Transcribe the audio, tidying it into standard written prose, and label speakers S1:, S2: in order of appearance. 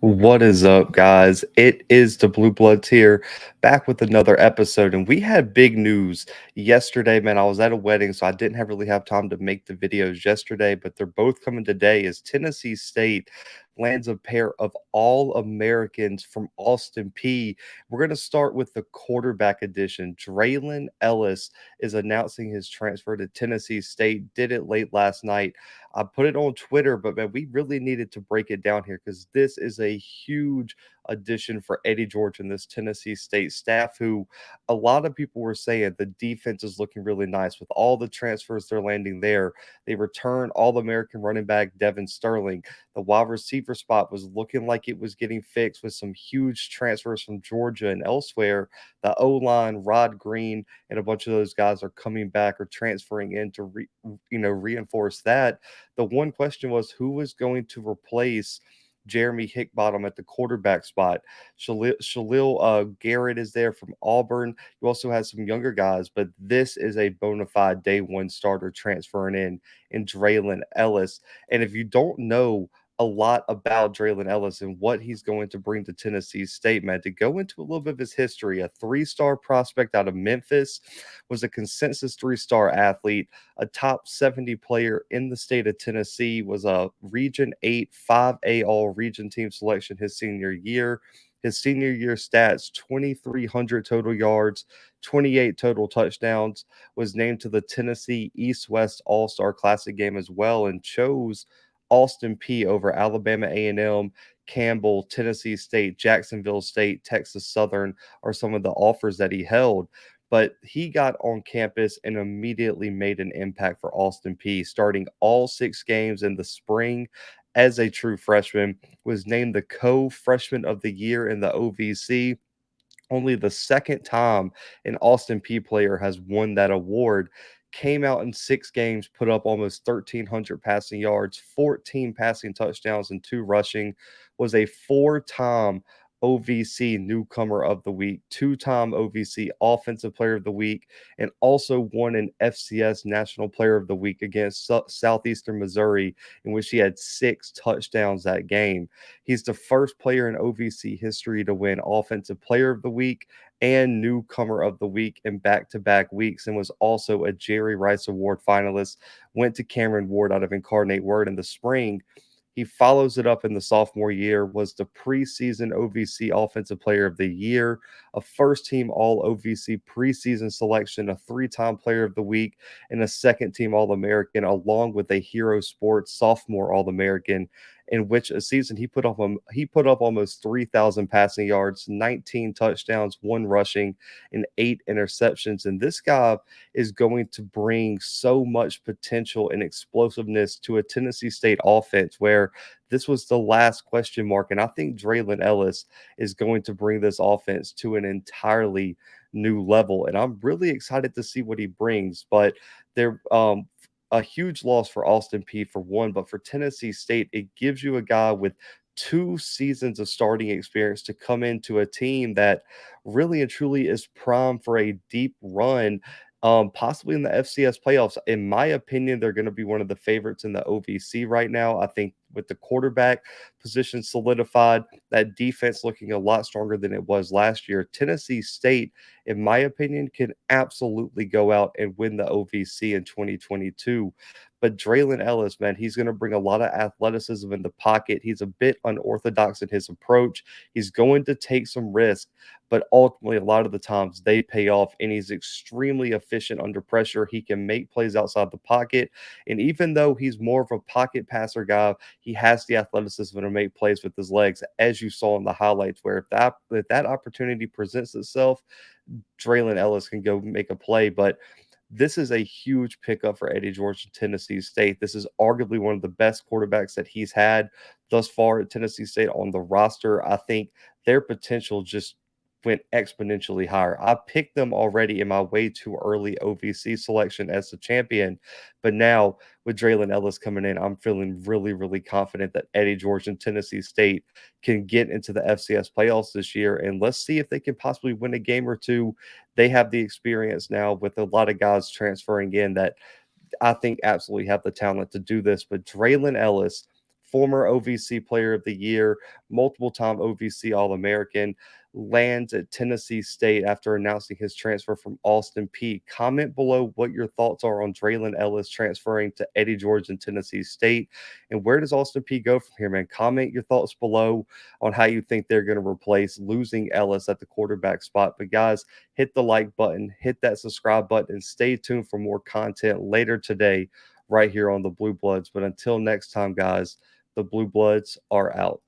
S1: What is up, guys? It is the Bluebloods here, back with another episode. And we had big news yesterday, man. I was at a wedding, so I didn't really have time to make the videos yesterday, but they're both coming today as Tennessee State lands a pair of All-Americans from Austin Peay. We're going to start with the quarterback edition. Draylen Ellis is announcing his transfer to Tennessee State, did it late last night. I put it on Twitter, but man, we really needed to break it down here because this is a huge addition for Eddie George and this Tennessee State staff, who a lot of people were saying the defense is looking really nice with all the transfers they're landing there. They return All American running back Devin Sterling. The wide receiver spot was looking like it was getting fixed with some huge transfers from Georgia and elsewhere. The O line, Rod Green, and a bunch of those guys are coming back or transferring in to reinforce that. The one question was who was going to replace Jeremy Hickbottom at the quarterback spot. Shalil Garrett is there from Auburn. You also have some younger guys, but this is a bona fide day one starter transferring in Draylen Ellis. And if you don't know a lot about Draylen Ellis and what he's going to bring to Tennessee State, man, to go into a little bit of his history, a three-star prospect out of Memphis, was a consensus three-star athlete, a top 70 player in the state of Tennessee, was a Region 8 5A All Region team selection his senior year. His senior year stats 2,300 total yards, 28 total touchdowns, was named to the Tennessee East West All Star Classic game as well, and chose Austin Peay over Alabama A&M, Campbell, Tennessee State, Jacksonville State, Texas Southern are some of the offers that he held. But he got on campus and immediately made an impact for Austin Peay, starting all 6 games in the spring as a true freshman, was named the co-freshman of the year in the OVC, only the second time an Austin Peay player has won that award. Came out in 6 games, put up almost 1,300 passing yards, 14 passing touchdowns, and 2 rushing. Was a 4-time OVC Newcomer of the Week, 2-time OVC Offensive Player of the Week, and also won an FCS National Player of the Week against Southeastern Missouri, in which he had 6 touchdowns that game. He's the first player in OVC history to win Offensive Player of the Week and Newcomer of the Week in back-to-back weeks, and was also a Jerry Rice Award finalist. Went to Cameron Ward out of Incarnate Word in the spring. He follows it up in the sophomore year, was the preseason OVC Offensive Player of the Year, a first-team All-OVC preseason selection, a 3-time Player of the Week, and a second-team All-American, along with a Hero Sports sophomore All-American, in which a season he put up almost 3,000 passing yards, 19 touchdowns, 1 rushing, and 8 interceptions. And this guy is going to bring so much potential and explosiveness to a Tennessee State offense where this was the last question mark. And I think Draylen Ellis is going to bring this offense to an entirely new level. And I'm really excited to see what he brings. But there, a huge loss for Austin Peay for one, but for Tennessee State, it gives you a guy with 2 seasons of starting experience to come into a team that really and truly is primed for a deep run, possibly in the FCS playoffs. In my opinion, they're going to be one of the favorites in the OVC right now. I think with the quarterback position solidified, that defense looking a lot stronger than it was last year, Tennessee State, in my opinion, can absolutely go out and win the OVC in 2022. But Draylen Ellis, man, he's going to bring a lot of athleticism in the pocket. He's a bit unorthodox in his approach. He's going to take some risk, but ultimately, a lot of the times they pay off, and he's extremely efficient under pressure. He can make plays outside the pocket. And even though he's more of a pocket passer guy, he has the athleticism to make plays with his legs, as you saw in the highlights, where if that opportunity presents itself, Draylen Ellis can go make a play. But this is a huge pickup for Eddie George and Tennessee State. This is arguably one of the best quarterbacks that he's had thus far at Tennessee State on the roster. I think their potential just went exponentially higher. I picked them already in my way too early OVC selection as the champion, but now with Draylen Ellis coming in, I'm feeling really, really confident that Eddie George and Tennessee State can get into the FCS playoffs this year. And let's see if they can possibly win a game or two. They have the experience now with a lot of guys transferring in that I think absolutely have the talent to do this. But Draylen Ellis, former OVC Player of the Year, multiple-time OVC All-American, lands at Tennessee State after announcing his transfer from Austin Peay. Comment below what your thoughts are on Draylen Ellis transferring to Eddie George and Tennessee State. And where does Austin Peay go from here, man? Comment your thoughts below on how you think they're going to replace losing Ellis at the quarterback spot. But guys, hit the like button, hit that subscribe button, and stay tuned for more content later today right here on the Blue Bloods. But until next time, guys, the Blue Bloods are out.